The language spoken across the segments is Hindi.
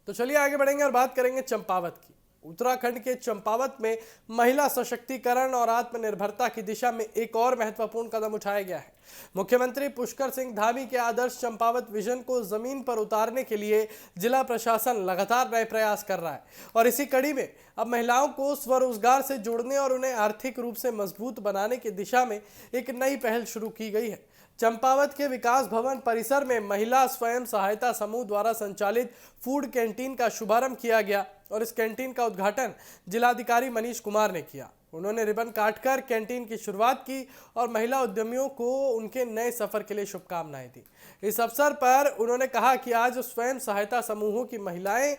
तो चलिए आगे बढ़ेंगे और बात करेंगे चंपावत की। उत्तराखंड के चंपावत में महिला सशक्तिकरण और आत्मनिर्भरता की दिशा में एक और महत्वपूर्ण कदम उठाया गया है। मुख्यमंत्री पुष्कर सिंह धामी के आदर्श चंपावत विजन को जमीन पर उतारने के लिए जिला प्रशासन लगातार नए प्रयास कर रहा है और इसी कड़ी में अब महिलाओं को स्वरोजगार से जोड़ने और उन्हें आर्थिक रूप से मजबूत बनाने की दिशा में एक नई पहल शुरू की गई है। चंपावत के विकास भवन परिसर में महिला स्वयं सहायता समूह द्वारा संचालित फूड कैंटीन का शुभारंभ किया गया और इस कैंटीन का उद्घाटन जिलाधिकारी मनीष कुमार ने किया। उन्होंने रिबन काटकर कैंटीन की शुरुआत की और महिला उद्यमियों को उनके नए सफर के लिए शुभकामनाएं दी। इस अवसर पर उन्होंने कहा कि आज स्वयं सहायता समूहों की महिलाएं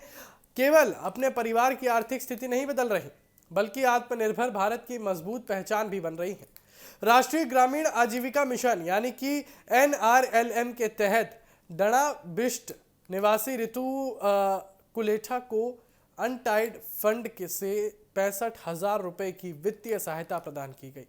केवल अपने परिवार की आर्थिक स्थिति नहीं बदल रही, बल्कि आत्मनिर्भर भारत की मजबूत पहचान भी बन रही है। राष्ट्रीय ग्रामीण आजीविका मिशन यानी कि NRLM के तहत डणा बिष्ट निवासी ऋतु कुलेठा को अनटाइड फंड के से 65,000 रुपए की वित्तीय सहायता प्रदान की गई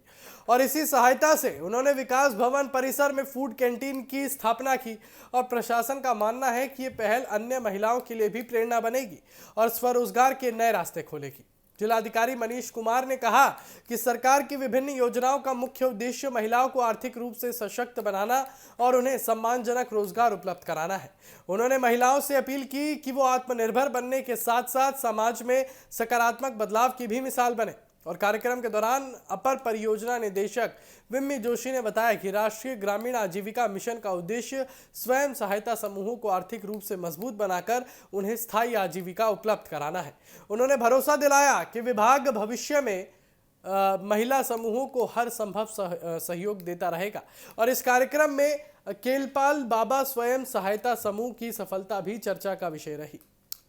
और इसी सहायता से उन्होंने विकास भवन परिसर में फूड कैंटीन की स्थापना की और प्रशासन का मानना है कि ये पहल अन्य महिलाओं के लिए भी प्रेरणा बनेगी और स्वरोजगार के नए रास्ते खोलेगी। जिलाधिकारी मनीष कुमार ने कहा कि सरकार की विभिन्न योजनाओं का मुख्य उद्देश्य महिलाओं को आर्थिक रूप से सशक्त बनाना और उन्हें सम्मानजनक रोजगार उपलब्ध कराना है। उन्होंने महिलाओं से अपील की कि वो आत्मनिर्भर बनने के साथ साथ समाज में सकारात्मक बदलाव की भी मिसाल बने। और कार्यक्रम के दौरान अपर परियोजना निदेशक विम्मी जोशी ने बताया कि राष्ट्रीय ग्रामीण आजीविका मिशन का उद्देश्य स्वयं सहायता समूहों को आर्थिक रूप से मजबूत बनाकर उन्हें स्थायी आजीविका उपलब्ध कराना है। उन्होंने भरोसा दिलाया कि विभाग भविष्य में महिला समूहों को हर संभव सहयोग देता रहेगा और इस कार्यक्रम में केलपाल बाबा स्वयं सहायता समूह की सफलता भी चर्चा का विषय रही।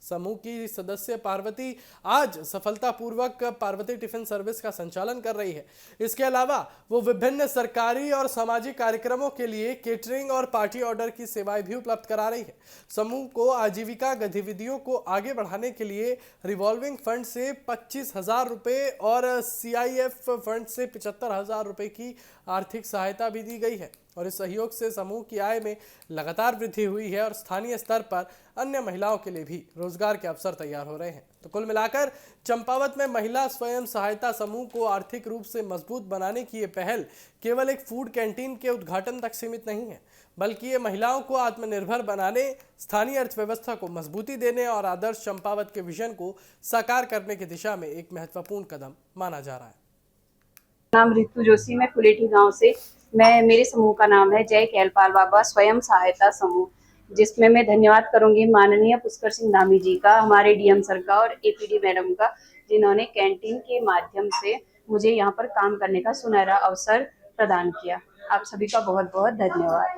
समूह की सदस्य पार्वती आज सफलतापूर्वक पार्वती टिफिन सर्विस का संचालन कर रही है। इसके अलावा वो विभिन्न सरकारी और सामाजिक कार्यक्रमों के लिए केटरिंग और पार्टी ऑर्डर की सेवाएं भी उपलब्ध करा रही है। समूह को आजीविका गतिविधियों को आगे बढ़ाने के लिए रिवॉल्विंग फंड से 25,000 रुपये और CIF फंड से 75,000 रुपये की आर्थिक सहायता भी दी गई है और इस सहयोग से समूह की आय में लगातार वृद्धि हुई है और स्थानीय स्तर पर अन्य महिलाओं के लिए भी रोजगार के अवसर तैयार हो रहे हैं। तो कुल मिलाकर चंपावत में महिला स्वयं सहायता समूह को आर्थिक रूप से मजबूत बनाने की ये पहल केवल एक फूड कैंटीन के उद्घाटन तक सीमित नहीं है, बल्कि ये महिलाओं को आत्मनिर्भर बनाने, स्थानीय अर्थव्यवस्था को मजबूती देने और आदर्श चंपावत के विजन को साकार करने की दिशा में एक महत्वपूर्ण कदम माना जा रहा है। नाम ऋतु जोशी, मैं कुलेठी गांव से। मेरे समूह का नाम है जय केलपाल बाबा स्वयं सहायता समूह, जिसमें मैं धन्यवाद करूंगी माननीय पुष्कर सिंह धामी जी का, हमारे DM सर का और APD मैडम का, जिन्होंने कैंटीन के माध्यम से मुझे यहाँ पर काम करने का सुनहरा अवसर प्रदान किया। आप सभी का बहुत बहुत धन्यवाद।